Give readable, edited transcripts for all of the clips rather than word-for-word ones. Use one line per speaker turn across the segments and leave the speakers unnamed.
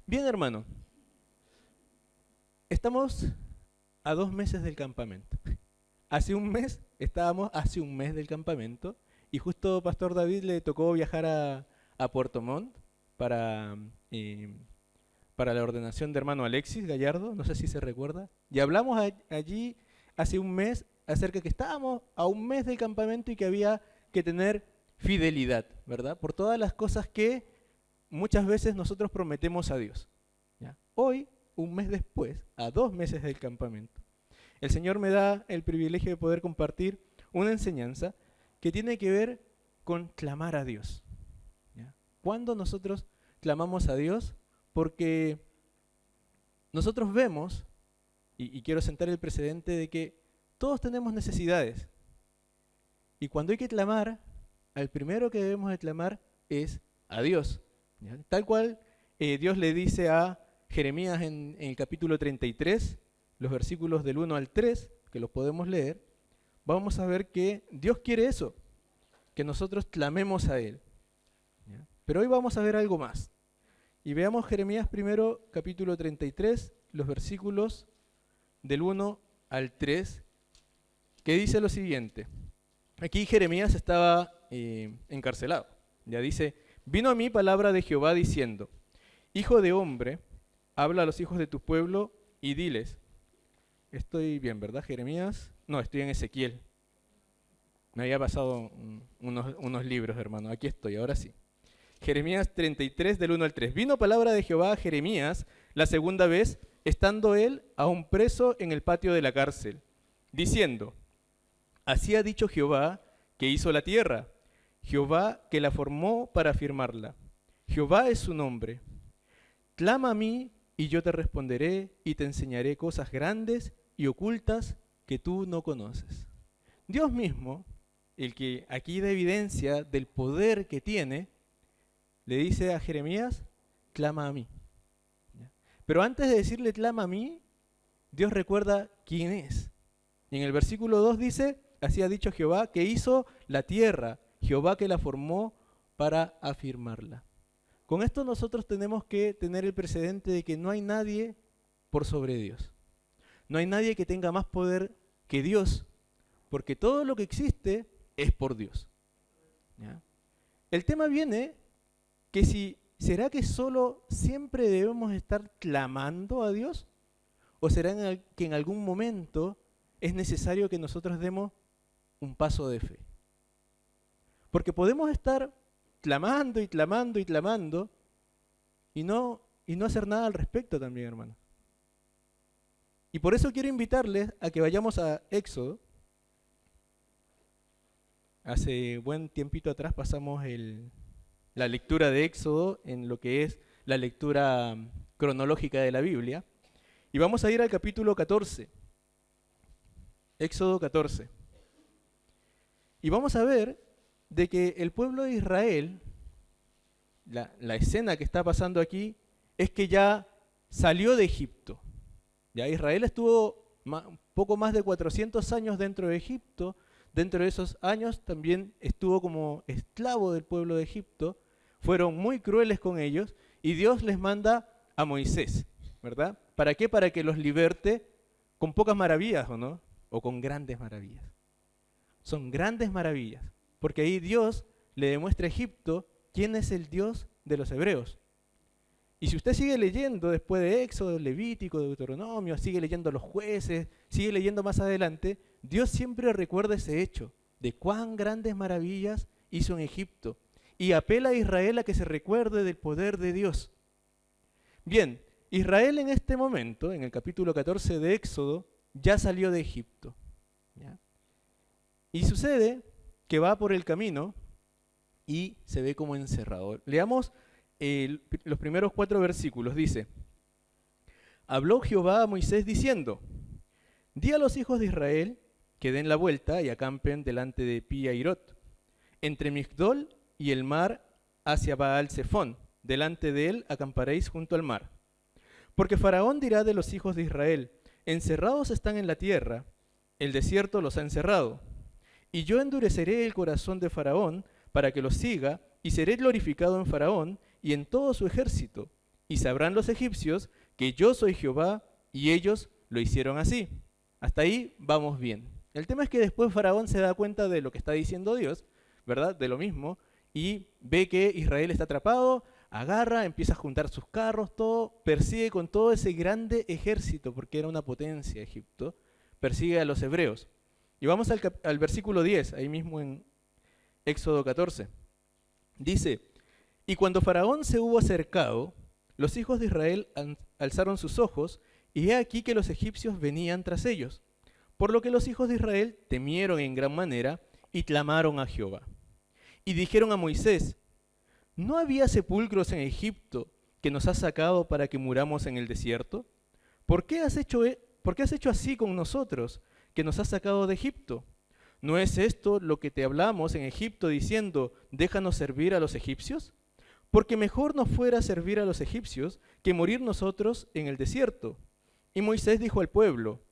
Bien, hermano, estamos a 2 meses del campamento. Estábamos hace un mes del campamento y justo Pastor David le tocó viajar a Puerto Montt para, eh, para la ordenación de hermano Alexis Gallardo, no sé si se recuerda. Y hablamos allí hace un mes acerca de que estábamos a un mes del campamento y que había que tener fidelidad, ¿verdad? Por todas las cosas que muchas veces nosotros prometemos a Dios. ¿Ya? Hoy, un mes después, a 2 meses del campamento, el Señor me da el privilegio de poder compartir una enseñanza que tiene que ver con clamar a Dios. ¿Ya? ¿Cuándo nosotros clamamos a Dios? Porque nosotros vemos, y quiero sentar el precedente de que todos tenemos necesidades. Y cuando hay que clamar, al primero que debemos de clamar es a Dios. ¿Ya? Tal cual Dios le dice a Jeremías en el capítulo 33, los versículos del 1 al 3, que los podemos leer, vamos a ver que Dios quiere eso, que nosotros clamemos a Él. ¿Ya? Pero hoy vamos a ver algo más. Y veamos Jeremías primero, capítulo 33, los versículos del 1 al 3, que dice lo siguiente. Aquí Jeremías estaba encarcelado. Ya dice, vino a mí palabra de Jehová diciendo, hijo de hombre, habla a los hijos de tu pueblo y diles, estoy bien, ¿verdad, Jeremías? No, estoy en Ezequiel. Me había pasado unos libros, hermano. Aquí estoy, ahora sí. Jeremías 33, del 1 al 3. Vino palabra de Jehová a Jeremías la segunda vez, estando él aún preso en el patio de la cárcel, diciendo, así ha dicho Jehová que hizo la tierra, Jehová que la formó para afirmarla. Jehová es su nombre. Clama a mí y yo te responderé y te enseñaré cosas grandes y ocultas que tú no conoces. Dios mismo, el que aquí da evidencia del poder que tiene, le dice a Jeremías, clama a mí. ¿Ya? Pero antes de decirle clama a mí, Dios recuerda quién es. Y en el versículo 2 dice, así ha dicho Jehová que hizo la tierra, Jehová que la formó para afirmarla. Con esto nosotros tenemos que tener el precedente de que no hay nadie por sobre Dios. No hay nadie que tenga más poder que Dios, porque todo lo que existe es por Dios. ¿Ya? El tema viene que si, ¿será que solo siempre debemos estar clamando a Dios? ¿O será que en algún momento es necesario que nosotros demos un paso de fe? Porque podemos estar clamando y clamando y clamando y no hacer nada al respecto también, hermano. Y por eso quiero invitarles a que vayamos a Éxodo. Hace buen tiempito atrás pasamos la lectura de Éxodo en lo que es la lectura cronológica de la Biblia. Y vamos a ir al capítulo 14. Éxodo 14. Y vamos a ver de que el pueblo de Israel, la escena que está pasando aquí, es que ya salió de Egipto. Ya Israel estuvo poco más de 400 años dentro de Egipto. Dentro de esos años también estuvo como esclavo del pueblo de Egipto. Fueron muy crueles con ellos y Dios les manda a Moisés, ¿verdad? ¿Para qué? Para que los liberte con pocas maravillas, ¿o no? O con grandes maravillas. Son grandes maravillas, porque ahí Dios le demuestra a Egipto quién es el Dios de los hebreos. Y si usted sigue leyendo después de Éxodo, Levítico, Deuteronomio, sigue leyendo los jueces, sigue leyendo más adelante, Dios siempre recuerda ese hecho de cuán grandes maravillas hizo en Egipto y apela a Israel a que se recuerde del poder de Dios. Bien, Israel en este momento, en el capítulo 14 de Éxodo, ya salió de Egipto. ¿Ya? Y sucede que va por el camino y se ve como encerrado. Leamos los primeros 4 versículos. Dice, habló Jehová a Moisés diciendo, di a los hijos de Israel que den la vuelta y acampen delante de Pi-Hahirot, entre Migdol y el mar hacia Baal-Zephón. Delante de él acamparéis junto al mar. Porque Faraón dirá de los hijos de Israel, encerrados están en la tierra, el desierto los ha encerrado. Y yo endureceré el corazón de Faraón para que los siga, y seré glorificado en Faraón y en todo su ejército, y sabrán los egipcios que yo soy Jehová, y ellos lo hicieron así. Hasta ahí vamos bien. El tema es que después Faraón se da cuenta de lo que está diciendo Dios, ¿verdad? De lo mismo, y ve que Israel está atrapado, agarra, empieza a juntar sus carros, todo, persigue con todo ese grande ejército, porque era una potencia Egipto, persigue a los hebreos. Y vamos al versículo 10, ahí mismo en Éxodo 14. Dice, y cuando Faraón se hubo acercado, los hijos de Israel alzaron sus ojos, y he aquí que los egipcios venían tras ellos. Por lo que los hijos de Israel temieron en gran manera y clamaron a Jehová. Y dijeron a Moisés, ¿no había sepulcros en Egipto que nos has sacado para que muramos en el desierto? ¿Por qué has hecho así con nosotros, que nos has sacado de Egipto? ¿No es esto lo que te hablamos en Egipto diciendo, déjanos servir a los egipcios? Porque mejor nos fuera servir a los egipcios que morir nosotros en el desierto. Y Moisés dijo al pueblo,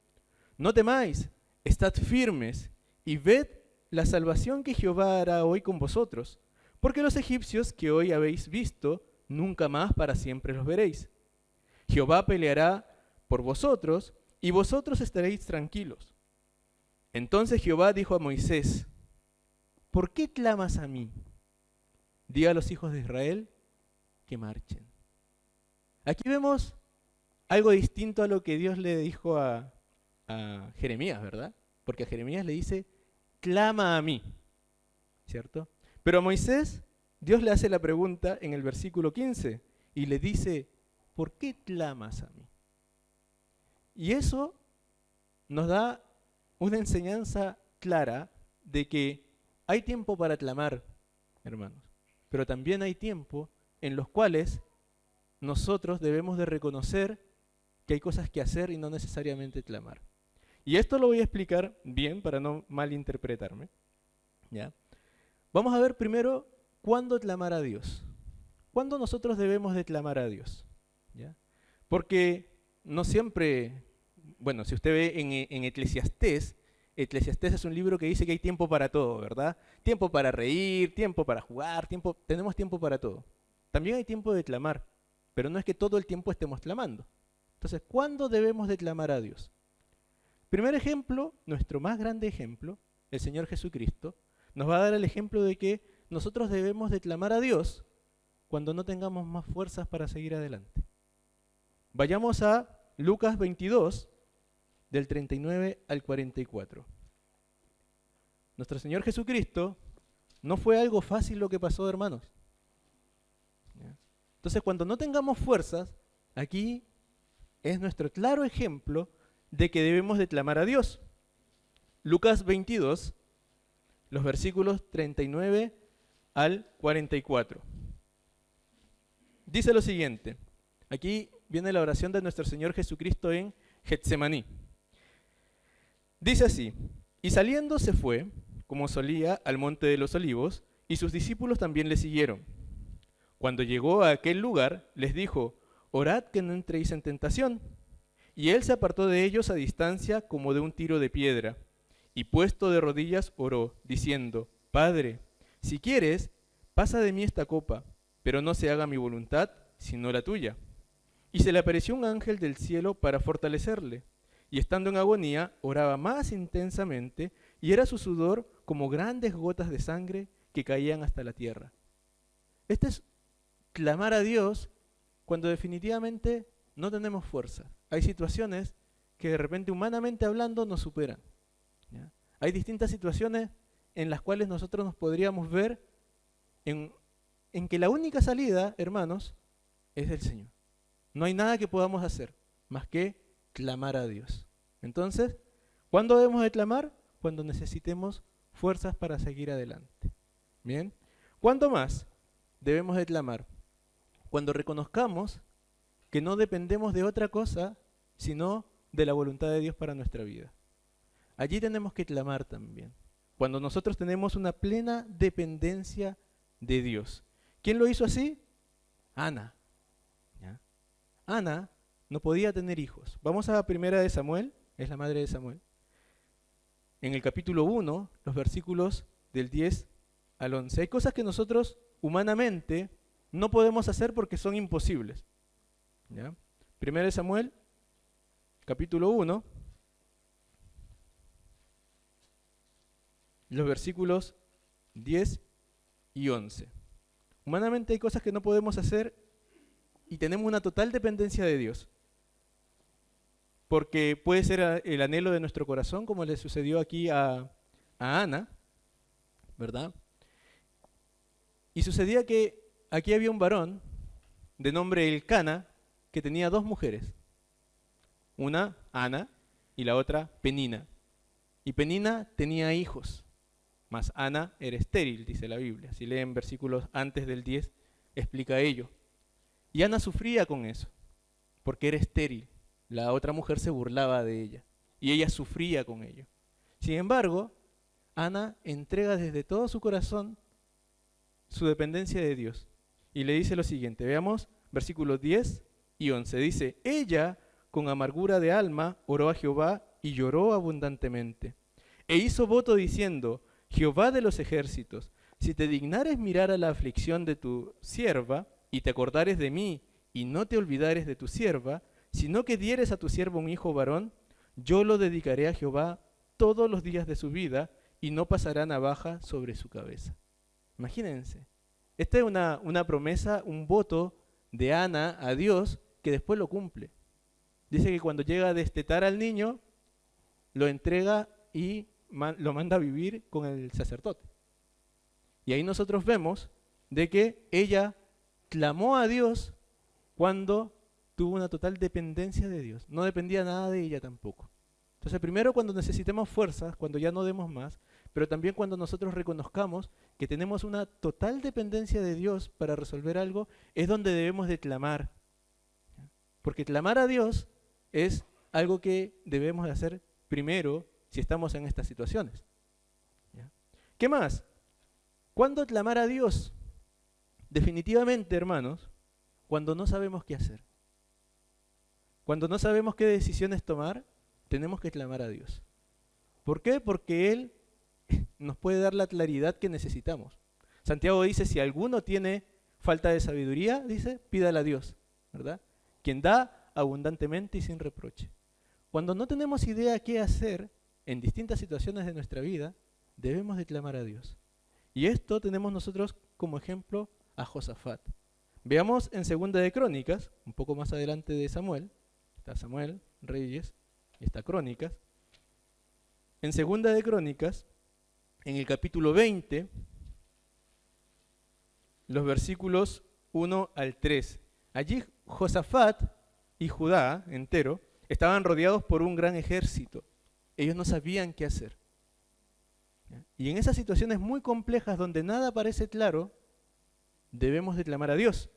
no temáis, estad firmes y ved la salvación que Jehová hará hoy con vosotros, porque los egipcios que hoy habéis visto, nunca más para siempre los veréis. Jehová peleará por vosotros y vosotros estaréis tranquilos. Entonces Jehová dijo a Moisés, ¿por qué clamas a mí? Di a los hijos de Israel que marchen. Aquí vemos algo distinto a lo que Dios le dijo a Jeremías, ¿verdad? Porque a Jeremías le dice, clama a mí, ¿cierto? Pero a Moisés, Dios le hace la pregunta en el versículo 15 y le dice, ¿por qué clamas a mí? Y eso nos da una enseñanza clara de que hay tiempo para clamar, hermanos, pero también hay tiempo en los cuales nosotros debemos de reconocer que hay cosas que hacer y no necesariamente clamar. Y esto lo voy a explicar bien para no malinterpretarme, ¿ya? Vamos a ver primero cuándo clamar a Dios. ¿Cuándo nosotros debemos de clamar a Dios? ¿Ya? Porque no siempre, bueno, si usted ve en Eclesiastés, Eclesiastés es un libro que dice que hay tiempo para todo, ¿verdad? Tiempo para reír, tiempo para jugar, tenemos tiempo para todo. También hay tiempo de clamar, pero no es que todo el tiempo estemos clamando. Entonces, ¿cuándo debemos de clamar a Dios? Primer ejemplo, nuestro más grande ejemplo, el Señor Jesucristo, nos va a dar el ejemplo de que nosotros debemos de clamar a Dios cuando no tengamos más fuerzas para seguir adelante. Vayamos a Lucas 22, del 39 al 44. Nuestro Señor Jesucristo, no fue algo fácil lo que pasó, hermanos. ¿Ya? Entonces, cuando no tengamos fuerzas, aquí es nuestro claro ejemplo de que debemos de clamar a Dios. Lucas 22, los versículos 39 al 44. Dice lo siguiente. Aquí viene la oración de nuestro Señor Jesucristo en Getsemaní. Dice así, y saliendo se fue, como solía, al monte de los olivos, y sus discípulos también le siguieron. Cuando llegó a aquel lugar, les dijo, orad que no entréis en tentación. Y él se apartó de ellos a distancia como de un tiro de piedra, y puesto de rodillas oró, diciendo, Padre, si quieres, pasa de mí esta copa, pero no se haga mi voluntad, sino la tuya. Y se le apareció un ángel del cielo para fortalecerle, y estando en agonía, oraba más intensamente, y era su sudor como grandes gotas de sangre que caían hasta la tierra. Este es clamar a Dios cuando definitivamente no tenemos fuerza. Hay situaciones que de repente humanamente hablando nos superan. ¿Ya? Hay distintas situaciones en las cuales nosotros nos podríamos ver en que la única salida, hermanos, es del Señor. No hay nada que podamos hacer más que clamar a Dios. Entonces, ¿cuándo debemos de clamar? Cuando necesitemos fuerzas para seguir adelante. ¿Bien? ¿Cuándo más debemos de clamar? Cuando reconozcamos que no dependemos de otra cosa, sino de la voluntad de Dios para nuestra vida. Allí tenemos que clamar también. Cuando nosotros tenemos una plena dependencia de Dios. ¿Quién lo hizo así? Ana. ¿Ya? Ana no podía tener hijos. Vamos a la primera de Samuel, es la madre de Samuel. En el capítulo 1, los versículos del 10 al 11. Hay cosas que nosotros humanamente no podemos hacer porque son imposibles. ¿Ya? 1 Samuel, capítulo 1, los versículos 10 y 11. Humanamente hay cosas que no podemos hacer y tenemos una total dependencia de Dios. Porque puede ser el anhelo de nuestro corazón, como le sucedió aquí a Ana, ¿verdad? Y sucedía que aquí había un varón de nombre Elcana que tenía dos mujeres. Una, Ana, y la otra, Penina. Y Penina tenía hijos, mas Ana era estéril, dice la Biblia. Si leen versículos antes del 10, explica ello. Y Ana sufría con eso, porque era estéril. La otra mujer se burlaba de ella, y ella sufría con ello. Sin embargo, Ana entrega desde todo su corazón su dependencia de Dios. Y le dice lo siguiente, veamos versículos 10 y 11. Dice, ella con amargura de alma oró a Jehová y lloró abundantemente. E hizo voto diciendo, Jehová de los ejércitos, si te dignares mirar a la aflicción de tu sierva, y te acordares de mí, y no te olvidares de tu sierva, sino que dieres a tu sierva un hijo varón, yo lo dedicaré a Jehová todos los días de su vida, y no pasará navaja sobre su cabeza. Imagínense, esta es una promesa, un voto de Ana a Dios que después lo cumple. Dice que cuando llega a destetar al niño, lo entrega y lo manda a vivir con el sacerdote. Y ahí nosotros vemos de que ella clamó a Dios cuando tuvo una total dependencia de Dios. No dependía nada de ella tampoco. Entonces, primero cuando necesitemos fuerzas, cuando ya no demos más, pero también cuando nosotros reconozcamos que tenemos una total dependencia de Dios para resolver algo, es donde debemos de clamar. Porque clamar a Dios es algo que debemos de hacer primero si estamos en estas situaciones. ¿Ya? ¿Qué más? ¿Cuándo clamar a Dios? Definitivamente, hermanos, cuando no sabemos qué hacer. Cuando no sabemos qué decisiones tomar, tenemos que clamar a Dios. ¿Por qué? Porque Él nos puede dar la claridad que necesitamos. Santiago dice, si alguno tiene falta de sabiduría, dice, pídala a Dios, ¿verdad? Quien da abundantemente y sin reproche. Cuando no tenemos idea qué hacer en distintas situaciones de nuestra vida, debemos de clamar a Dios. Y esto tenemos nosotros como ejemplo a Josafat. Veamos en Segunda de Crónicas, un poco más adelante de Samuel, está Samuel, Reyes, y está Crónicas. En Segunda de Crónicas, en el capítulo 20, los versículos 1 al 3. Allí Josafat y Judá entero estaban rodeados por un gran ejército. Ellos no sabían qué hacer. Y en esas situaciones muy complejas donde nada parece claro, debemos de clamar a Dios.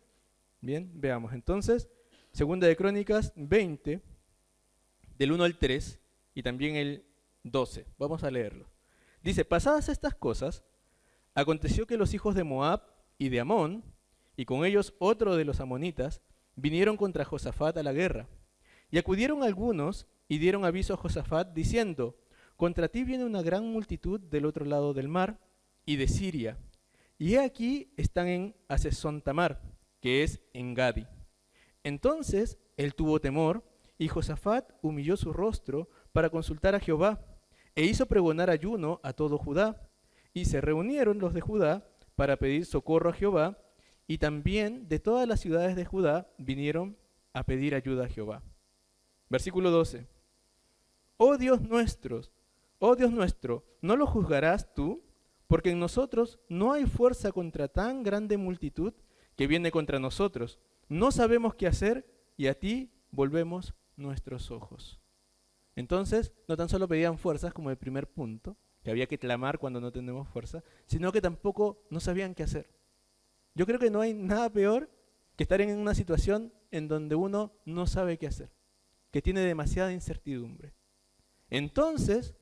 Bien, veamos entonces, Segunda de Crónicas 20, del 1 al 3 y también el 12. Vamos a leerlo. Dice, pasadas estas cosas, aconteció que los hijos de Moab y de Amón, y con ellos otro de los amonitas, vinieron contra Josafat a la guerra. Y acudieron algunos y dieron aviso a Josafat diciendo, contra ti viene una gran multitud del otro lado del mar y de Siria. Y he aquí están en Hasezón Tamar, que es en Gadi. Entonces él tuvo temor y Josafat humilló su rostro para consultar a Jehová e hizo pregonar ayuno a todo Judá. Y se reunieron los de Judá para pedir socorro a Jehová y también de todas las ciudades de Judá vinieron a pedir ayuda a Jehová. Versículo 12. Oh Dios nuestro, ¿no lo juzgarás tú? Porque en nosotros no hay fuerza contra tan grande multitud que viene contra nosotros. No sabemos qué hacer y a ti volvemos nuestros ojos. Entonces, no tan solo pedían fuerzas como el primer punto, que había que clamar cuando no tenemos fuerza, sino que tampoco no sabían qué hacer. Yo creo que no hay nada peor que estar en una situación en donde uno no sabe qué hacer, que tiene demasiada incertidumbre. Entonces,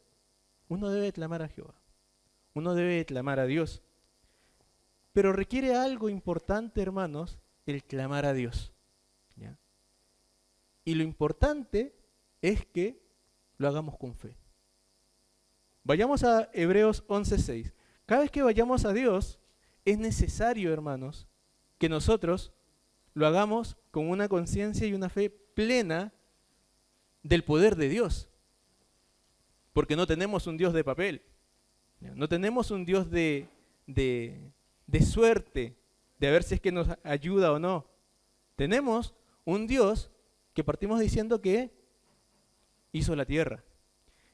uno debe clamar a Jehová, uno debe clamar a Dios. Pero requiere algo importante, hermanos, el clamar a Dios. ¿Ya? Y lo importante es que lo hagamos con fe. Vayamos a Hebreos 11:6. Cada vez que vayamos a Dios, es necesario, hermanos, que nosotros lo hagamos con una conciencia y una fe plena del poder de Dios. Porque no tenemos un Dios de papel, no tenemos un Dios de suerte, de ver si es que nos ayuda o no. Tenemos un Dios que partimos diciendo que hizo la tierra,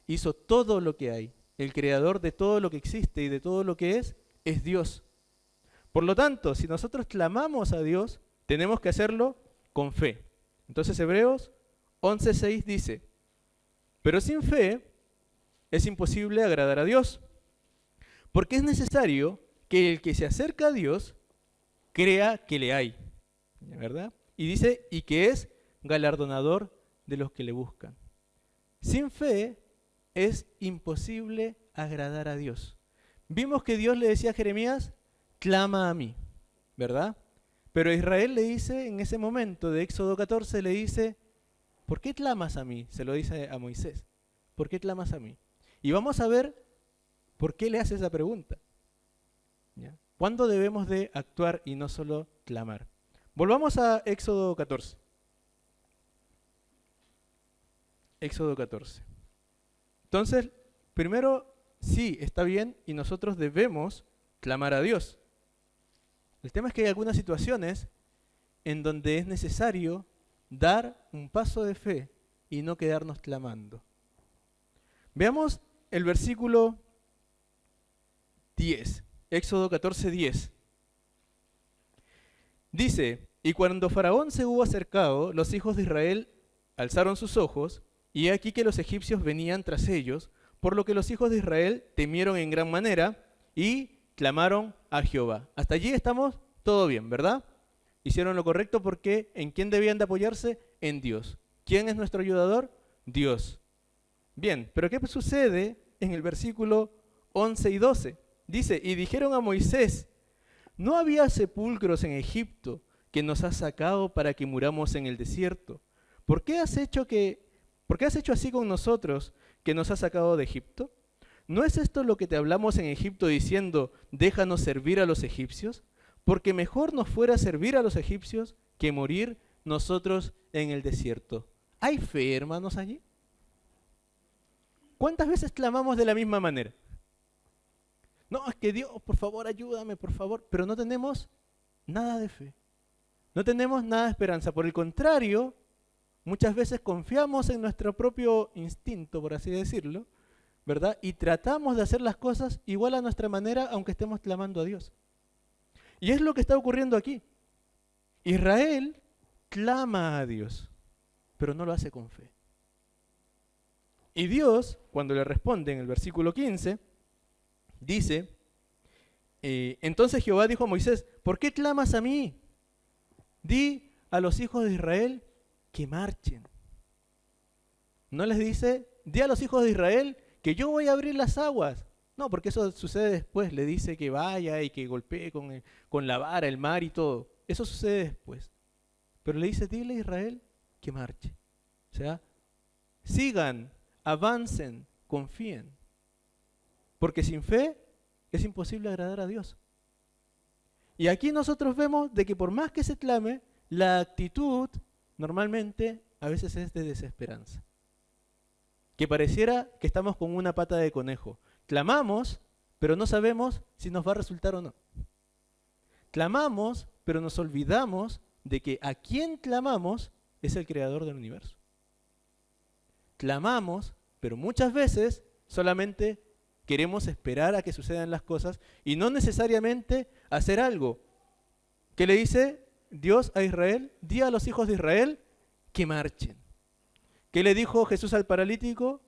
hizo todo lo que hay. El creador de todo lo que existe y de todo lo que es Dios. Por lo tanto, si nosotros clamamos a Dios, tenemos que hacerlo con fe. Entonces Hebreos 11:6 dice, pero sin fe es imposible agradar a Dios, porque es necesario que el que se acerca a Dios crea que le hay, ¿verdad? Y dice, y que es galardonador de los que le buscan. Sin fe es imposible agradar a Dios. Vimos que Dios le decía a Jeremías, clama a mí, ¿verdad? Pero Israel le dice en ese momento de Éxodo 14, le dice, ¿por qué clamas a mí? Se lo dice a Moisés, ¿por qué clamas a mí? Y vamos a ver por qué le hace esa pregunta. ¿Ya? ¿Cuándo debemos de actuar y no solo clamar? Volvamos a Éxodo 14. Éxodo 14. Entonces, primero, sí, está bien y nosotros debemos clamar a Dios. El tema es que hay algunas situaciones en donde es necesario dar un paso de fe y no quedarnos clamando. Veamos el versículo 10, Éxodo 14:10. Dice, y cuando Faraón se hubo acercado, los hijos de Israel alzaron sus ojos, y he aquí que los egipcios venían tras ellos, por lo que los hijos de Israel temieron en gran manera y clamaron a Jehová. Hasta allí estamos todo bien, ¿verdad? Hicieron lo correcto porque ¿en quién debían de apoyarse? En Dios. ¿Quién es nuestro ayudador? Dios. Bien, pero ¿qué sucede en el versículo 11 y 12? Dice, y dijeron a Moisés, ¿no había sepulcros en Egipto que nos has sacado para que muramos en el desierto? ¿Por qué has hecho así con nosotros que nos has sacado de Egipto? ¿No es esto lo que te hablamos en Egipto diciendo, déjanos servir a los egipcios? Porque mejor nos fuera servir a los egipcios que morir nosotros en el desierto. ¿Hay fe, hermanos, allí? ¿Cuántas veces clamamos de la misma manera? No, es que Dios, por favor, ayúdame, por favor. Pero no tenemos nada de fe. No tenemos nada de esperanza. Por el contrario, muchas veces confiamos en nuestro propio instinto, por así decirlo, ¿verdad? Y tratamos de hacer las cosas igual a nuestra manera, aunque estemos clamando a Dios. Y es lo que está ocurriendo aquí. Israel clama a Dios, pero no lo hace con fe. Y Dios, cuando le responde en el versículo 15, dice, entonces Jehová dijo a Moisés, ¿por qué clamas a mí? Di a los hijos de Israel que marchen. No les dice, di a los hijos de Israel que yo voy a abrir las aguas. No, porque eso sucede después. Le dice que vaya y que golpee con la vara el mar y todo. Eso sucede después. Pero le dice, dile a Israel que marche. O sea, sigan, avancen, confíen. Porque sin fe es imposible agradar a Dios. Y aquí nosotros vemos de que por más que se clame, la actitud normalmente a veces es de desesperanza. Que pareciera que estamos con una pata de conejo. Clamamos, pero no sabemos si nos va a resultar o no. Clamamos, pero nos olvidamos de que a quien clamamos es el creador del universo. Clamamos, pero muchas veces solamente queremos esperar a que sucedan las cosas y no necesariamente hacer algo. ¿Qué le dice Dios a Israel? Di a los hijos de Israel que marchen. ¿Qué le dijo Jesús al paralítico?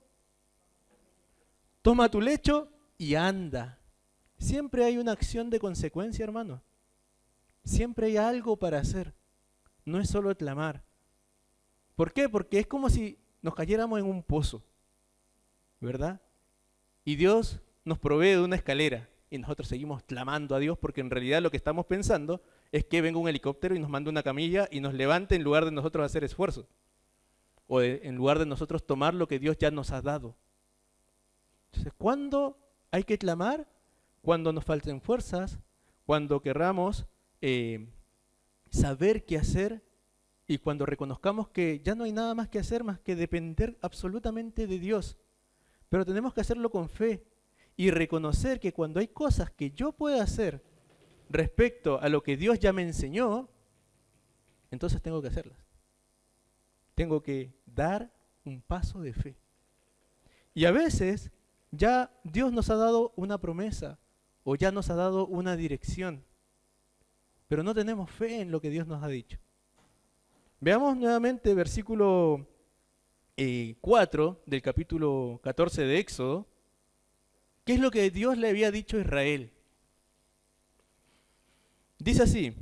Toma tu lecho y anda. Siempre hay una acción de consecuencia, hermano. Siempre hay algo para hacer. No es solo clamar. ¿Por qué? Porque es como si nos cayéramos en un pozo, ¿verdad? Y Dios nos provee de una escalera y nosotros seguimos clamando a Dios porque en realidad lo que estamos pensando es que venga un helicóptero y nos mande una camilla y nos levante en lugar de nosotros hacer esfuerzo. O en lugar de nosotros tomar lo que Dios ya nos ha dado. Entonces, ¿cuándo hay que clamar? Cuando nos falten fuerzas, cuando querramos saber qué hacer, y cuando reconozcamos que ya no hay nada más que hacer más que depender absolutamente de Dios, pero tenemos que hacerlo con fe y reconocer que cuando hay cosas que yo pueda hacer respecto a lo que Dios ya me enseñó, entonces tengo que hacerlas. Tengo que dar un paso de fe. Y a veces ya Dios nos ha dado una promesa o ya nos ha dado una dirección, pero no tenemos fe en lo que Dios nos ha dicho. Veamos nuevamente versículo 4 del capítulo 14 de Éxodo. ¿Qué es lo que Dios le había dicho a Israel? Dice así: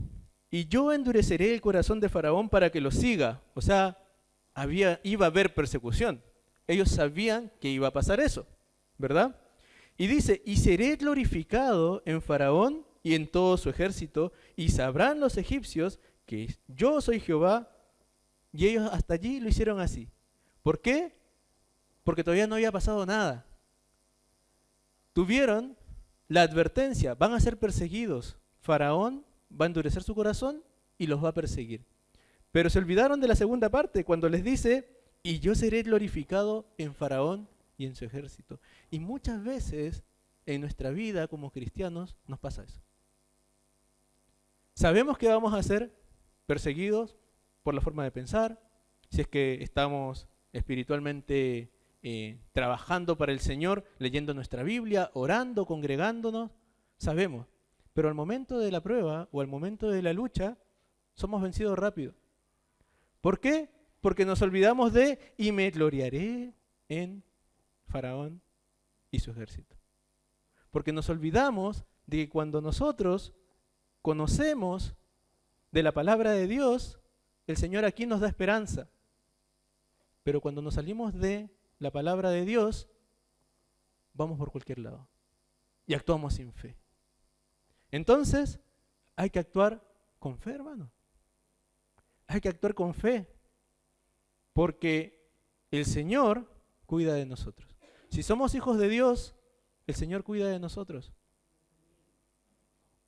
y yo endureceré el corazón de Faraón para que lo siga. O sea, iba a haber persecución. Ellos sabían que iba a pasar eso, ¿verdad? Y dice, y seré glorificado en Faraón y en todo su ejército, y sabrán los egipcios que yo soy Jehová. Y ellos hasta allí lo hicieron así. ¿Por qué? Porque todavía no había pasado nada. Tuvieron la advertencia, van a ser perseguidos. Faraón va a endurecer su corazón y los va a perseguir. Pero se olvidaron de la segunda parte, cuando les dice, y yo seré glorificado en Faraón y en su ejército. Y muchas veces en nuestra vida como cristianos nos pasa eso. Sabemos que vamos a ser perseguidos por la forma de pensar, si es que estamos espiritualmente trabajando para el Señor, leyendo nuestra Biblia, orando, congregándonos, sabemos. Pero al momento de la prueba o al momento de la lucha, somos vencidos rápido. ¿Por qué? Porque nos olvidamos de, y me gloriaré en Faraón y su ejército. Porque nos olvidamos de que cuando nosotros conocemos de la palabra de Dios, el Señor aquí nos da esperanza. Pero cuando nos salimos de la palabra de Dios, vamos por cualquier lado y actuamos sin fe. Entonces, hay que actuar con fe, hermano. Hay que actuar con fe, porque el Señor cuida de nosotros. Si somos hijos de Dios, el Señor cuida de nosotros.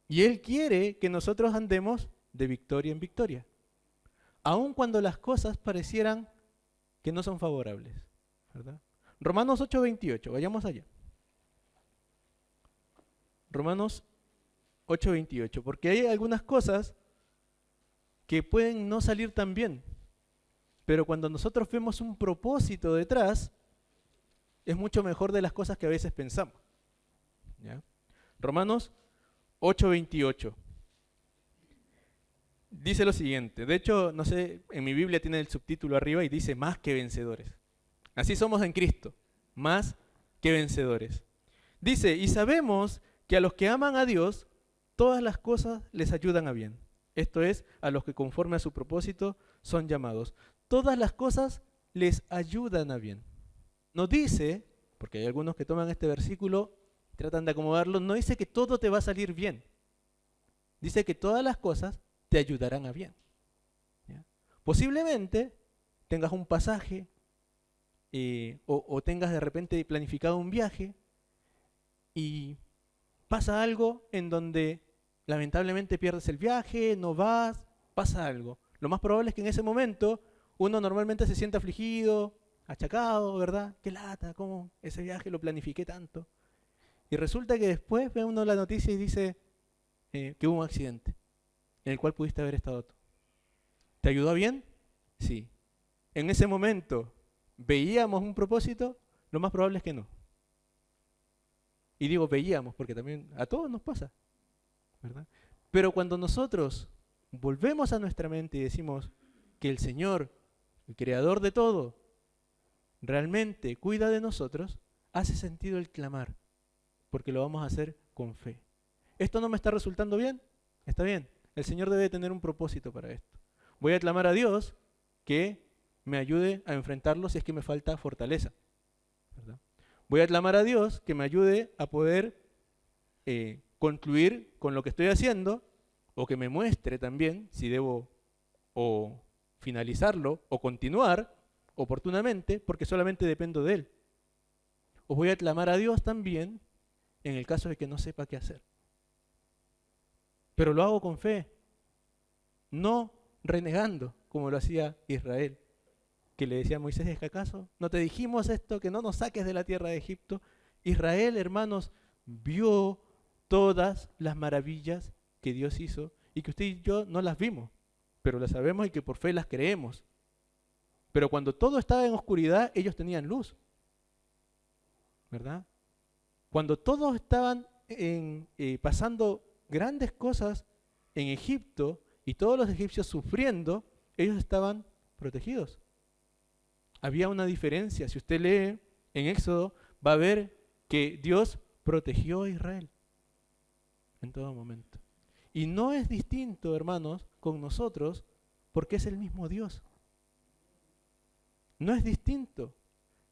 Y Él quiere que nosotros andemos de victoria en victoria, aun cuando las cosas parecieran que no son favorables, ¿verdad? Romanos 8:28, vayamos allá. Romanos 8:28, porque hay algunas cosas que pueden no salir tan bien, pero cuando nosotros vemos un propósito detrás, es mucho mejor de las cosas que a veces pensamos, ¿ya? Romanos 8:28. Dice lo siguiente, de hecho, no sé, en mi Biblia tiene el subtítulo arriba y dice más que vencedores. Así somos en Cristo, más que vencedores. Dice, y sabemos que a los que aman a Dios, todas las cosas les ayudan a bien. Esto es, a los que conforme a su propósito son llamados. Todas las cosas les ayudan a bien. No dice, porque hay algunos que toman este versículo, tratan de acomodarlo, no dice que todo te va a salir bien. Dice que todas las cosas te ayudarán a bien, ¿ya? Posiblemente tengas un pasaje o tengas de repente planificado un viaje y pasa algo en donde lamentablemente pierdes el viaje, no vas, pasa algo. Lo más probable es que en ese momento uno normalmente se sienta afligido, achacado, ¿verdad? Qué lata, cómo ese viaje lo planifiqué tanto. Y resulta que después ve uno la noticia y dice que hubo un accidente en el cual pudiste haber estado tú. ¿Te ayudó bien? Sí. En ese momento, ¿veíamos un propósito? Lo más probable es que no. Y digo veíamos porque también a todos nos pasa, ¿verdad? Pero cuando nosotros volvemos a nuestra mente y decimos que el Señor, el creador de todo, realmente cuida de nosotros, hace sentido el clamar, porque lo vamos a hacer con fe. ¿Esto no me está resultando bien? Está bien. El Señor debe tener un propósito para esto. Voy a clamar a Dios que me ayude a enfrentarlo si es que me falta fortaleza, ¿verdad? Voy a clamar a Dios que me ayude a poder concluir con lo que estoy haciendo, o que me muestre también si debo o finalizarlo o continuar oportunamente, porque solamente dependo de Él. O voy a clamar a Dios también en el caso de que no sepa qué hacer. Pero lo hago con fe. no renegando como lo hacía Israel, que le decía a Moisés: ¿es que acaso no te dijimos esto, que no nos saques de la tierra de Egipto? Israel, hermanos, vio todas las maravillas que Dios hizo y que usted y yo no las vimos, pero las sabemos y que por fe las creemos. Pero cuando todo estaba en oscuridad, ellos tenían luz, ¿verdad? Cuando todos estaban pasando grandes cosas en Egipto y todos los egipcios sufriendo, ellos estaban protegidos. Había una diferencia. Si usted lee en Éxodo, va a ver que Dios protegió a Israel en todo momento. Y no es distinto, hermanos, con nosotros, porque es el mismo Dios. No es distinto.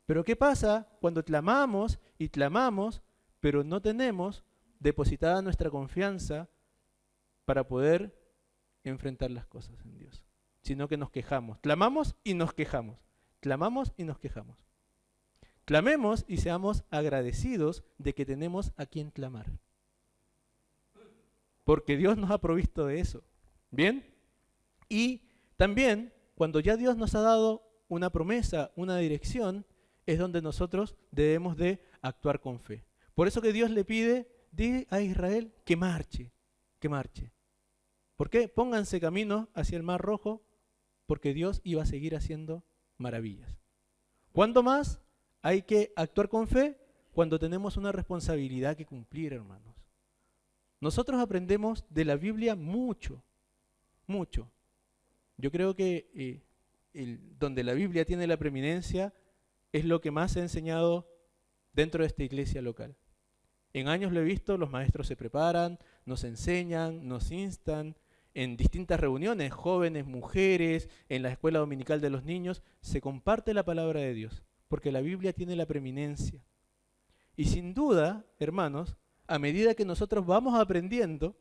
Pero ¿qué pasa cuando clamamos y clamamos, pero no tenemos depositada nuestra confianza para poder enfrentar las cosas en Dios? Sino que nos quejamos. Clamamos y nos quejamos. Clamamos y nos quejamos. Clamemos y seamos agradecidos de que tenemos a quien clamar. Porque Dios nos ha provisto de eso. ¿Bien? Y también, cuando ya Dios nos ha dado una promesa, una dirección, es donde nosotros debemos de actuar con fe. Por eso que Dios le pide a Israel que marche, que marche. ¿Por qué? Pónganse camino hacia el Mar Rojo, porque Dios iba a seguir haciendo maravillas. ¿Cuándo más hay que actuar con fe? Cuando tenemos una responsabilidad que cumplir, hermanos. Nosotros aprendemos de la Biblia mucho, mucho. Yo creo que donde la Biblia tiene la preeminencia es lo que más se ha enseñado dentro de esta iglesia local. En años lo he visto, los maestros se preparan, nos enseñan, nos instan, en distintas reuniones, jóvenes, mujeres, en la escuela dominical de los niños, se comparte la palabra de Dios, porque la Biblia tiene la preeminencia. Y sin duda, hermanos, a medida que nosotros vamos aprendiendo,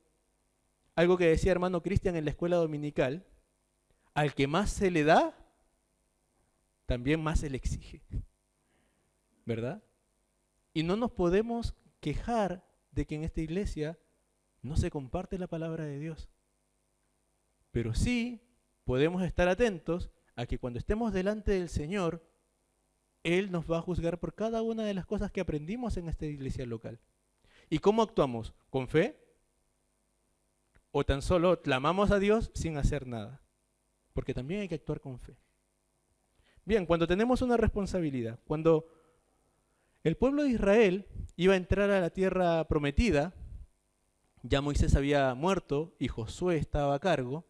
algo que decía hermano Cristian en la escuela dominical, al que más se le da, también más se le exige, ¿verdad? Y no nos podemos quejar de que en esta iglesia no se comparte la palabra de Dios. Pero sí podemos estar atentos a que cuando estemos delante del Señor, Él nos va a juzgar por cada una de las cosas que aprendimos en esta iglesia local. ¿Y cómo actuamos? ¿Con fe? ¿O tan solo clamamos a Dios sin hacer nada? Porque también hay que actuar con fe. Bien, cuando tenemos una responsabilidad, cuando el pueblo de Israel iba a entrar a la tierra prometida, ya Moisés había muerto y Josué estaba a cargo,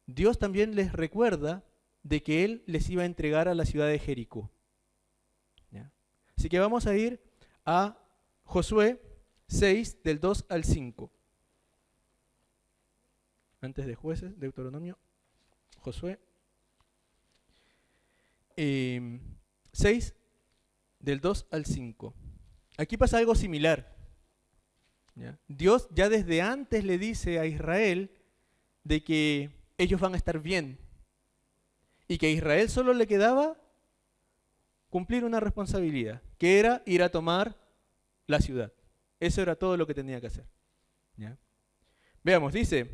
Dios también les recuerda de que Él les iba a entregar a la ciudad de Jericó. ¿Ya? Así que vamos a ir a Josué 6, del 2 al 5. Antes de Jueces, Deuteronomio, Josué 6, del 2 al 5. Aquí pasa algo similar. ¿Ya? Dios ya desde antes le dice a Israel de que ellos van a estar bien y que a Israel solo le quedaba cumplir una responsabilidad, que era ir a tomar la ciudad. Eso era todo lo que tenía que hacer. ¿Ya? Veamos, dice: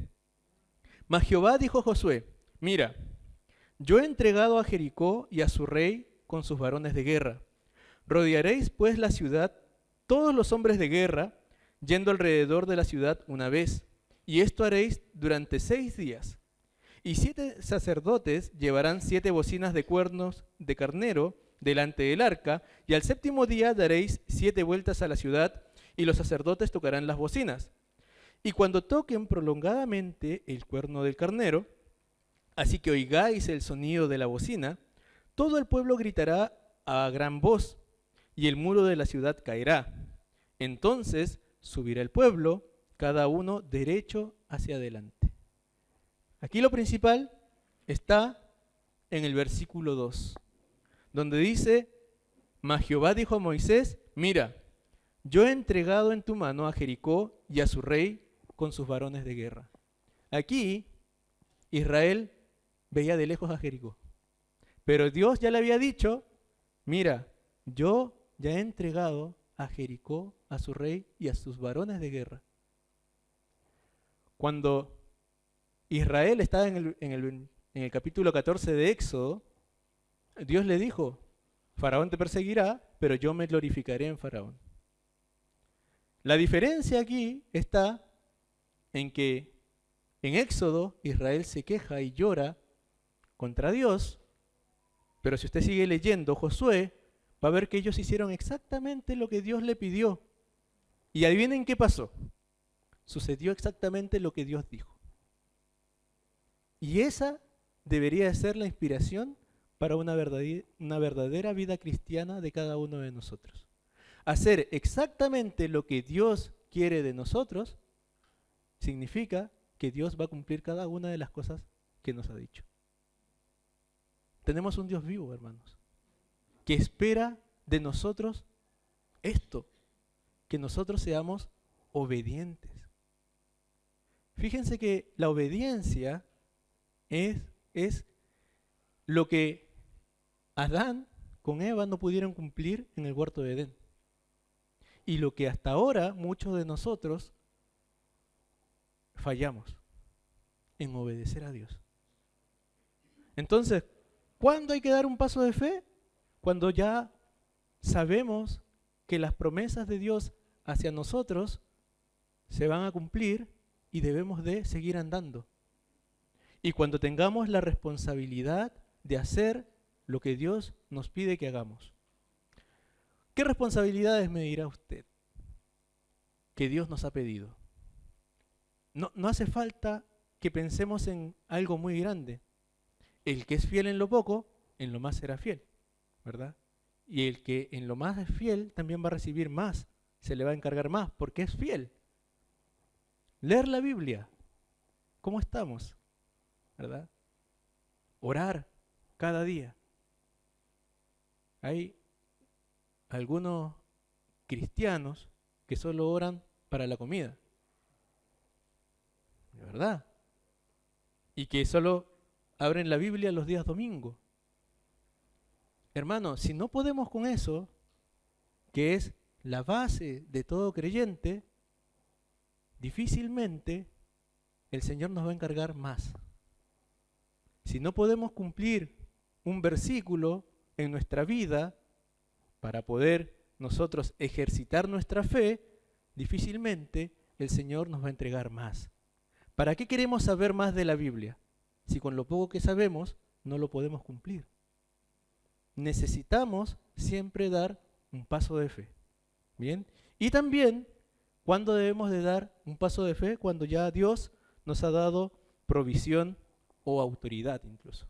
Mas Jehová dijo a Josué: mira, yo he entregado a Jericó y a su rey con sus varones de guerra. Rodearéis pues la ciudad, todos los hombres de guerra, yendo alrededor de la ciudad una vez, y esto haréis durante 6 días. Y 7 sacerdotes llevarán 7 bocinas de cuernos de carnero delante del arca, y al 7º día daréis 7 vueltas a la ciudad, y los sacerdotes tocarán las bocinas. Y cuando toquen prolongadamente el cuerno del carnero, así que oigáis el sonido de la bocina, todo el pueblo gritará a gran voz, y el muro de la ciudad caerá. Entonces subirá el pueblo, cada uno derecho hacia adelante. Aquí lo principal está en el versículo 2, donde dice: Mas Jehová dijo a Moisés: mira, yo he entregado en tu mano a Jericó y a su rey con sus varones de guerra. Aquí Israel veía de lejos a Jericó, pero Dios ya le había dicho: mira, yo ya he entregado a Jericó, a su rey y a sus varones de guerra. Cuando Israel estaba en el capítulo 14 de Éxodo, Dios le dijo, Faraón te perseguirá, pero yo me glorificaré en Faraón. La diferencia aquí está en que en Éxodo Israel se queja y llora contra Dios, pero si usted sigue leyendo Josué, va a ver que ellos hicieron exactamente lo que Dios le pidió. Y adivinen qué pasó. Sucedió exactamente lo que Dios dijo. Y esa debería ser la inspiración para una verdadera vida cristiana de cada uno de nosotros. Hacer exactamente lo que Dios quiere de nosotros significa que Dios va a cumplir cada una de las cosas que nos ha dicho. Tenemos un Dios vivo, hermanos, que espera de nosotros esto, que nosotros seamos obedientes. Fíjense que la obediencia es lo que Adán con Eva no pudieron cumplir en el huerto de Edén. Y lo que hasta ahora muchos de nosotros fallamos en obedecer a Dios. Entonces, ¿cuándo hay que dar un paso de fe? Cuando ya sabemos que las promesas de Dios hacia nosotros se van a cumplir y debemos de seguir andando. Y cuando tengamos la responsabilidad de hacer lo que Dios nos pide que hagamos. ¿Qué responsabilidades me dirá usted que Dios nos ha pedido? No hace falta que pensemos en algo muy grande. El que es fiel en lo poco, en lo más será fiel, ¿verdad? Y el que en lo más es fiel también va a recibir más, se le va a encargar más, porque es fiel. Leer la Biblia, ¿cómo estamos? ¿Verdad? Orar cada día. Hay algunos cristianos que solo oran para la comida, ¿de verdad? Y que solo abren la Biblia los días domingos. Hermano, si no podemos con eso, que es la base de todo creyente, difícilmente el Señor nos va a encargar más. Si no podemos cumplir un versículo en nuestra vida para poder nosotros ejercitar nuestra fe, difícilmente el Señor nos va a entregar más. ¿Para qué queremos saber más de la Biblia? Si con lo poco que sabemos no lo podemos cumplir. Necesitamos siempre dar un paso de fe. ¿Bien? Y también, ¿cuándo debemos de dar un paso de fe? Cuando ya Dios nos ha dado provisión o autoridad incluso.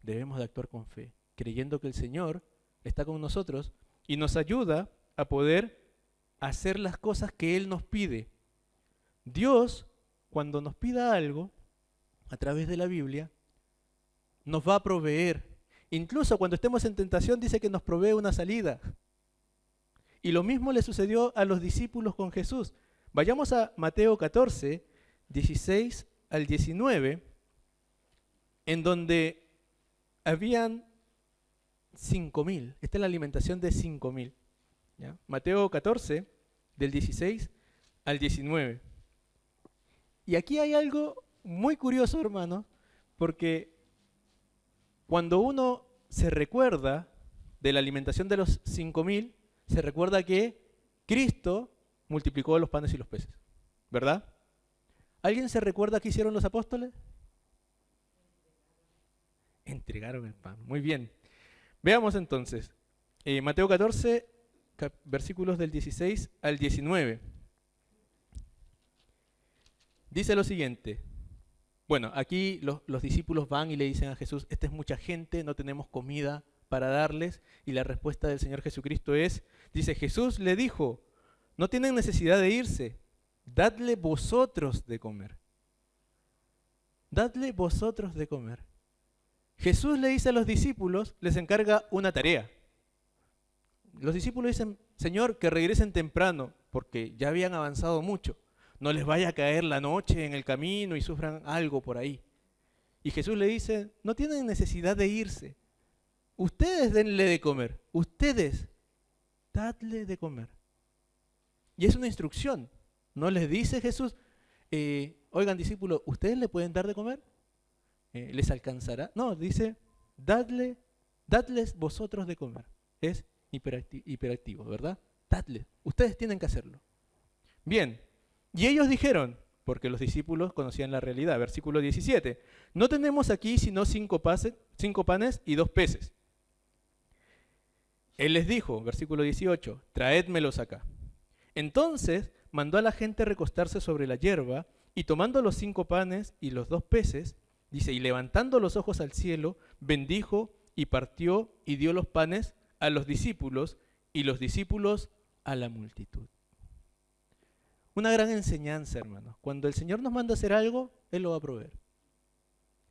Debemos de actuar con fe, creyendo que el Señor está con nosotros y nos ayuda a poder hacer las cosas que Él nos pide. Dios, cuando nos pida algo, a través de la Biblia, nos va a proveer. Incluso cuando estemos en tentación dice que nos provee una salida. Y lo mismo le sucedió a los discípulos con Jesús. Vayamos a Mateo 14, 16 al 19, en donde habían 5.000. Esta es la alimentación de 5.000. ¿Ya? Mateo 14, del 16 al 19. Y aquí hay algo muy curioso, hermano, porque cuando uno se recuerda de la alimentación de los 5.000, se recuerda que Cristo multiplicó los panes y los peces, ¿verdad? ¿Alguien se recuerda qué hicieron los apóstoles? Entregaron el pan. Muy bien. Veamos entonces. Mateo 14, versículos del 16 al 19. Dice lo siguiente. Bueno, aquí los discípulos van y le dicen a Jesús, esta es mucha gente, no tenemos comida para darles. Y la respuesta del Señor Jesucristo es, dice, Jesús le dijo, no tienen necesidad de irse, dadle vosotros de comer. Dadle vosotros de comer. Jesús le dice a los discípulos, les encarga una tarea. Los discípulos dicen, Señor, que regresen temprano, porque ya habían avanzado mucho. No les vaya a caer la noche en el camino y sufran algo por ahí. Y Jesús le dice, no tienen necesidad de irse. Ustedes denle de comer. Ustedes, dadle de comer. Y es una instrucción. No les dice Jesús, oigan discípulos, ¿ustedes le pueden dar de comer? ¿Les alcanzará? No, dice, dadles vosotros de comer. Es hiperactivo, ¿verdad? Dadles, ustedes tienen que hacerlo. Bien, y ellos dijeron, porque los discípulos conocían la realidad, versículo 17, no tenemos aquí sino 5 panes y 2 peces. Él les dijo, versículo 18, traédmelos acá. Entonces mandó a la gente recostarse sobre la hierba, y tomando los 5 panes y los 2 peces, dice, y levantando los ojos al cielo, bendijo y partió y dio los panes a los discípulos y los discípulos a la multitud. Una gran enseñanza, hermanos. Cuando el Señor nos manda a hacer algo, Él lo va a proveer.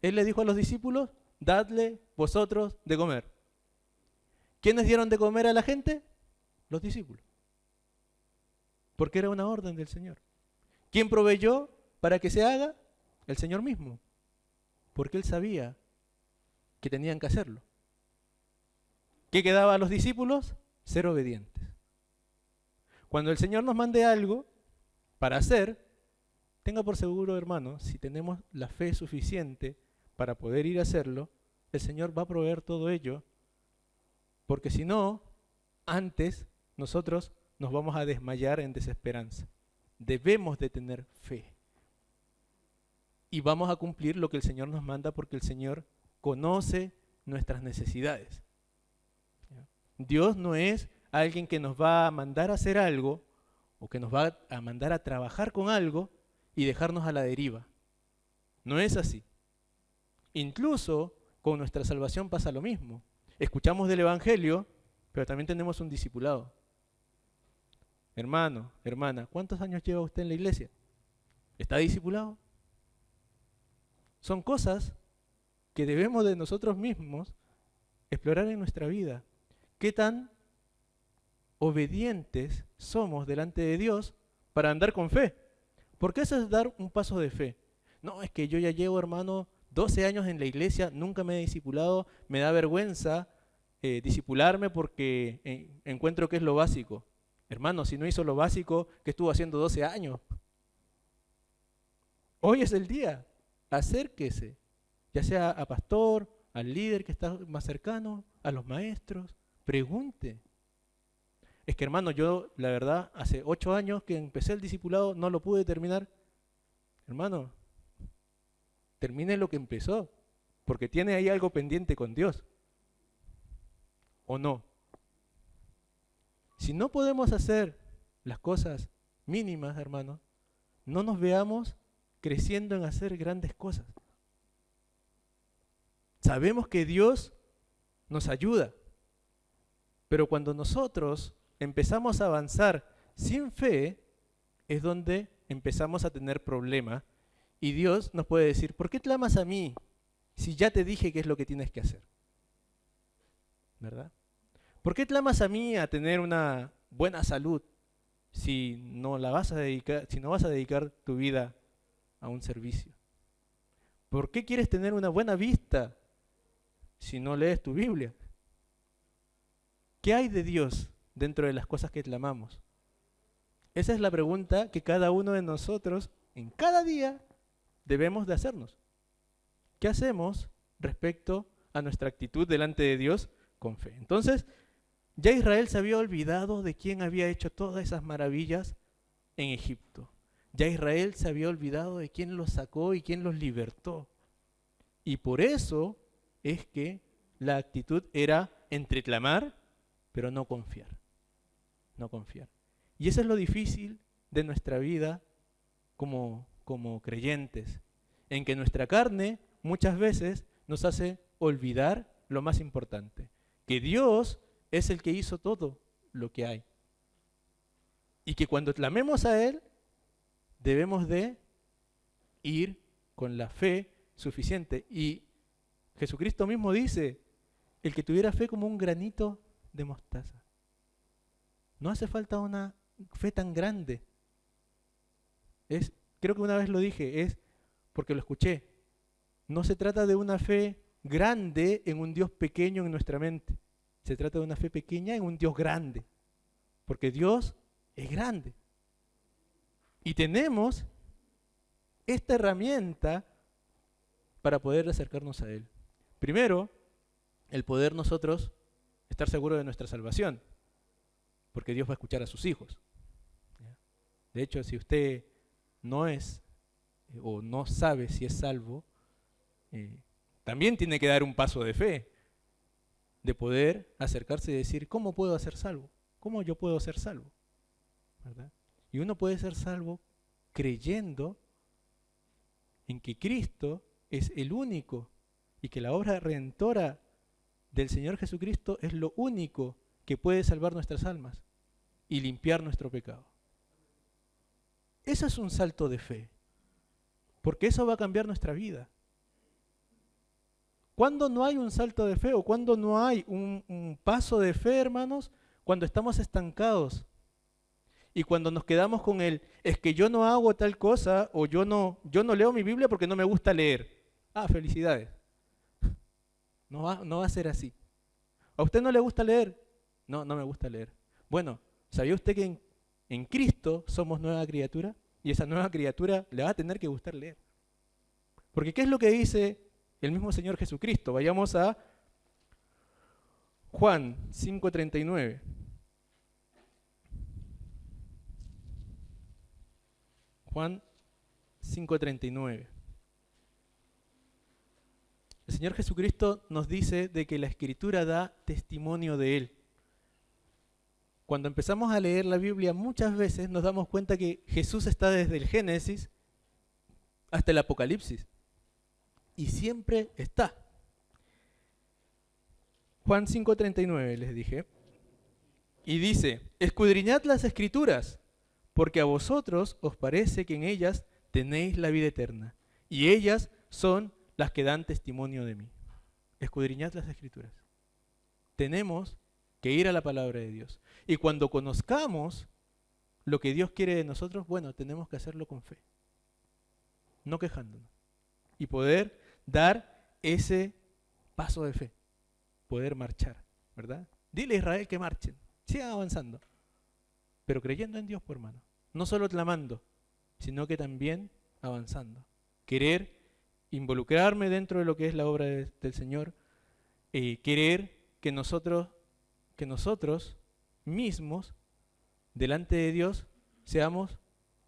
Él le dijo a los discípulos, dadle vosotros de comer. ¿Quiénes dieron de comer a la gente? Los discípulos. Porque era una orden del Señor. ¿Quién proveyó para que se haga? El Señor mismo. Porque Él sabía que tenían que hacerlo. ¿Qué quedaba a los discípulos? Ser obedientes. Cuando el Señor nos mande algo para hacer, tenga por seguro, hermano, si tenemos la fe suficiente para poder ir a hacerlo, el Señor va a proveer todo ello, porque si no, antes nosotros nos vamos a desmayar en desesperanza. Debemos de tener fe. Y vamos a cumplir lo que el Señor nos manda, porque el Señor conoce nuestras necesidades. Dios no es alguien que nos va a mandar a hacer algo o que nos va a mandar a trabajar con algo y dejarnos a la deriva. No es así. Incluso con nuestra salvación pasa lo mismo. Escuchamos del Evangelio, pero también tenemos un discipulado. Hermano, hermana, ¿cuántos años lleva usted en la iglesia? ¿Está discipulado? Son cosas que debemos de nosotros mismos explorar en nuestra vida. ¿Qué tan obedientes somos delante de Dios para andar con fe? Porque eso es dar un paso de fe. No, es que yo ya llevo, hermano, 12 años en la iglesia, nunca me he discipulado, me da vergüenza discipularme porque encuentro que es lo básico. Hermano, si no hizo lo básico, ¿qué estuvo haciendo 12 años? Hoy es el día, acérquese, ya sea a pastor, al líder que está más cercano, a los maestros, pregunte. Es que, hermano, yo la verdad hace 8 años que empecé el discipulado, no lo pude terminar. Hermano, termine lo que empezó, porque tiene ahí algo pendiente con Dios. ¿O no? Si no podemos hacer las cosas mínimas, hermano, no nos veamos creciendo en hacer grandes cosas. Sabemos que Dios nos ayuda, pero cuando nosotros empezamos a avanzar sin fe, es donde empezamos a tener problemas y Dios nos puede decir, ¿por qué clamas a mí si ya te dije qué es lo que tienes que hacer? ¿Verdad? ¿Por qué clamas a mí a tener una buena salud si no vas a dedicar tu vida a un servicio? ¿Por qué quieres tener una buena vista si no lees tu Biblia? ¿Qué hay de Dios dentro de las cosas que clamamos? Esa es la pregunta que cada uno de nosotros en cada día debemos de hacernos. ¿Qué hacemos respecto a nuestra actitud delante de Dios con fe? Entonces, ya Israel se había olvidado de quién había hecho todas esas maravillas en Egipto. Ya Israel se había olvidado de quién los sacó y quién los libertó. Y por eso es que la actitud era entre clamar, pero no confiar. No confiar. Y eso es lo difícil de nuestra vida como creyentes, en que nuestra carne muchas veces nos hace olvidar lo más importante, que Dios es el que hizo todo lo que hay. Y que cuando clamemos a Él, debemos de ir con la fe suficiente. Y Jesucristo mismo dice, el que tuviera fe como un granito de mostaza. No hace falta una fe tan grande. Creo que una vez lo dije, es porque lo escuché. No se trata de una fe grande en un Dios pequeño en nuestra mente. Se trata de una fe pequeña en un Dios grande, porque Dios es grande. Y tenemos esta herramienta para poder acercarnos a Él. Primero, el poder nosotros estar seguros de nuestra salvación, porque Dios va a escuchar a sus hijos. De hecho, si usted no es o no sabe si es salvo, también tiene que dar un paso de fe, de poder acercarse y decir, ¿cómo puedo ser salvo? ¿Cómo yo puedo ser salvo? ¿Verdad? Y uno puede ser salvo creyendo en que Cristo es el único y que la obra redentora del Señor Jesucristo es lo único que puede salvar nuestras almas y limpiar nuestro pecado. Eso es un salto de fe, porque eso va a cambiar nuestra vida. ¿Cuándo no hay un salto de fe o cuándo no hay un paso de fe, hermanos? Cuando estamos estancados y cuando nos quedamos con el, es que yo no hago tal cosa o yo no leo mi Biblia porque no me gusta leer. Ah, felicidades. No va a ser así. ¿A usted no le gusta leer? No me gusta leer. Bueno, ¿sabía usted que en Cristo somos nueva criatura? Y esa nueva criatura le va a tener que gustar leer. Porque ¿qué es lo que dice el mismo Señor Jesucristo? Vayamos a Juan 5:39. Juan 5:39. El Señor Jesucristo nos dice de que la Escritura da testimonio de Él. Cuando empezamos a leer la Biblia, muchas veces nos damos cuenta que Jesús está desde el Génesis hasta el Apocalipsis. Y siempre está. Juan 5:39 les dije. Y dice, escudriñad las Escrituras, porque a vosotros os parece que en ellas tenéis la vida eterna. Y ellas son las que dan testimonio de mí. Escudriñad las Escrituras. Tenemos que ir a la palabra de Dios. Y cuando conozcamos lo que Dios quiere de nosotros, bueno, tenemos que hacerlo con fe, no quejándonos. Y poder dar ese paso de fe, poder marchar, ¿verdad? Dile a Israel que marchen, sigan avanzando, pero creyendo en Dios, por hermano. No solo clamando, sino que también avanzando. Querer involucrarme dentro de lo que es la obra del Señor, querer que nosotros mismos, delante de Dios, seamos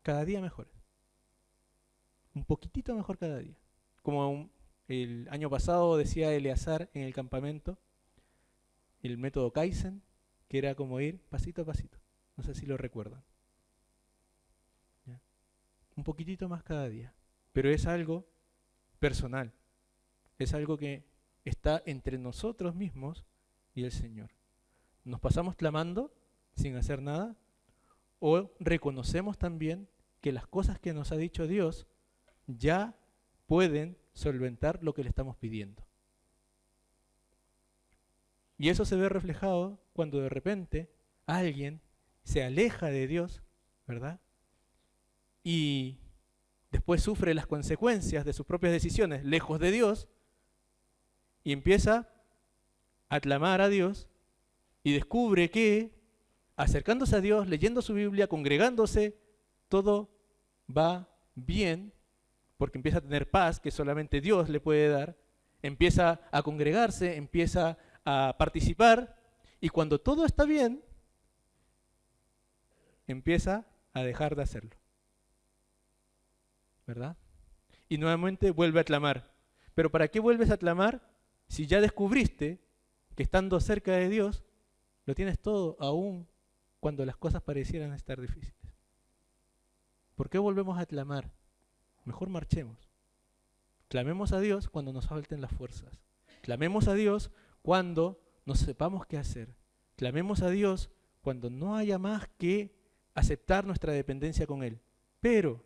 cada día mejores. Un poquitito mejor cada día. Como el año pasado decía Eleazar en el campamento, el método Kaizen, que era como ir pasito a pasito. No sé si lo recuerdan. ¿Ya? Un poquitito más cada día. Pero es algo personal. Es algo que está entre nosotros mismos y el Señor. Nos pasamos clamando sin hacer nada, o reconocemos también que las cosas que nos ha dicho Dios ya pueden solventar lo que le estamos pidiendo. Y eso se ve reflejado cuando de repente alguien se aleja de Dios, ¿verdad? Y después sufre las consecuencias de sus propias decisiones lejos de Dios y empieza a clamar a Dios y descubre que acercándose a Dios, leyendo su Biblia, congregándose, todo va bien porque empieza a tener paz que solamente Dios le puede dar, empieza a congregarse, empieza a participar y cuando todo está bien, empieza a dejar de hacerlo, ¿verdad? Y nuevamente vuelve a clamar. ¿Pero para qué vuelves a clamar si ya descubriste que estando cerca de Dios lo tienes todo, aún cuando las cosas parecieran estar difíciles? ¿Por qué volvemos a clamar? Mejor marchemos. Clamemos a Dios cuando nos falten las fuerzas. Clamemos a Dios cuando no sepamos qué hacer. Clamemos a Dios cuando no haya más que aceptar nuestra dependencia con Él. Pero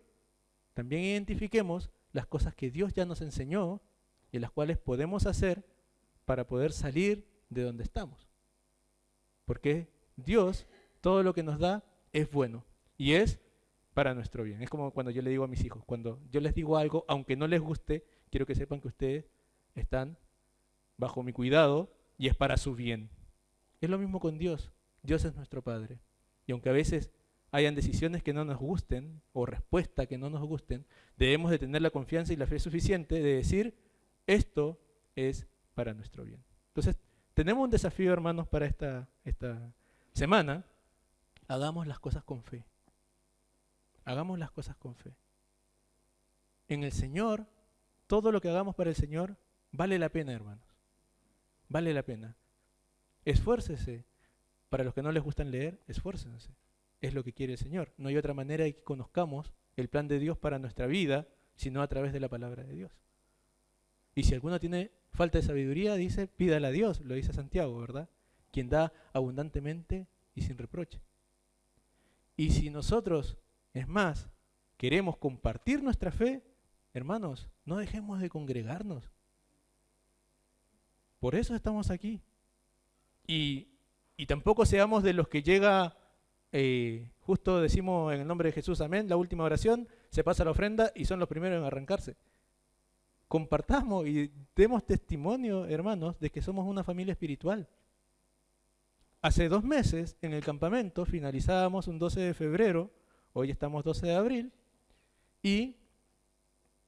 también identifiquemos las cosas que Dios ya nos enseñó y las cuales podemos hacer para poder salir de donde estamos. Porque Dios, todo lo que nos da es bueno y es para nuestro bien. Es como cuando yo le digo a mis hijos, cuando yo les digo algo, aunque no les guste, quiero que sepan que ustedes están bajo mi cuidado y es para su bien. Es lo mismo con Dios. Dios es nuestro Padre. Y aunque a veces hayan decisiones que no nos gusten o respuestas que no nos gusten, debemos de tener la confianza y la fe suficiente de decir, esto es para nuestro bien. Entonces, tenemos un desafío, hermanos, para esta semana. Hagamos las cosas con fe. Hagamos las cosas con fe. En el Señor, todo lo que hagamos para el Señor vale la pena, hermanos. Vale la pena. Esfuércese. Para los que no les gustan leer, esfuércense. Es lo que quiere el Señor. No hay otra manera de que conozcamos el plan de Dios para nuestra vida, sino a través de la palabra de Dios. Y si alguno tiene falta de sabiduría, dice, pídala a Dios, lo dice Santiago, ¿verdad? Quien da abundantemente y sin reproche. Y si nosotros, es más, queremos compartir nuestra fe, hermanos, no dejemos de congregarnos. Por eso estamos aquí. Y tampoco seamos de los que llega, justo decimos en el nombre de Jesús, amén, la última oración, se pasa la ofrenda y son los primeros en arrancarse. Compartamos y demos testimonio, hermanos, de que somos una familia espiritual. Hace 2 meses, en el campamento, finalizábamos un 12 de febrero, hoy estamos 12 de abril, y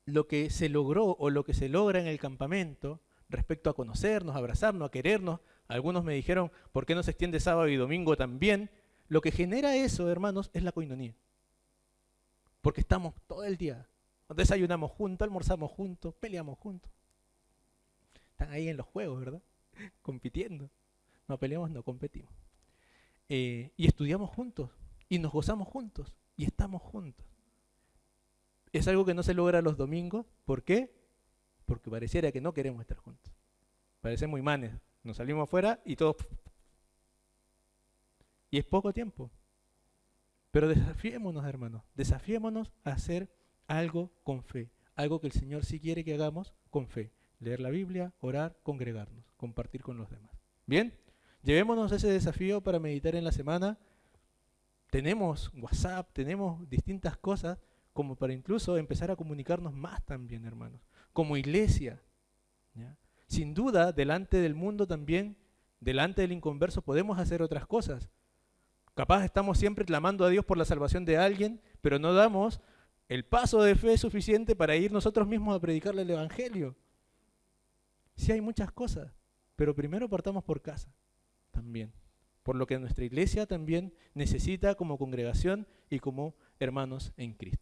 lo que se logró o lo que se logra en el campamento, respecto a conocernos, a abrazarnos, a querernos, algunos me dijeron, ¿por qué no se extiende sábado y domingo también? Lo que genera eso, hermanos, es la coinonía. Porque estamos todo el día. Desayunamos juntos, almorzamos juntos, peleamos juntos. Están ahí en los juegos, ¿verdad? Compitiendo. No peleamos, no competimos. Y estudiamos juntos, y nos gozamos juntos, y estamos juntos. Es algo que no se logra los domingos. ¿Por qué? Porque pareciera que no queremos estar juntos. Parecemos imanes. Nos salimos afuera y todos... Y es poco tiempo. Pero desafiémonos, hermanos. Desafiémonos a hacer algo con fe. Algo que el Señor sí quiere que hagamos con fe. Leer la Biblia, orar, congregarnos, compartir con los demás. ¿Bien? Llevémonos ese desafío para meditar en la semana. Tenemos WhatsApp, tenemos distintas cosas como para incluso empezar a comunicarnos más también, hermanos. Como iglesia, ¿ya? Sin duda, delante del mundo también, delante del inconverso, podemos hacer otras cosas. Capaz estamos siempre clamando a Dios por la salvación de alguien, pero no damos el paso de fe suficiente para ir nosotros mismos a predicarle el Evangelio. Sí hay muchas cosas, pero primero partamos por casa también. Por lo que nuestra iglesia también necesita como congregación y como hermanos en Cristo.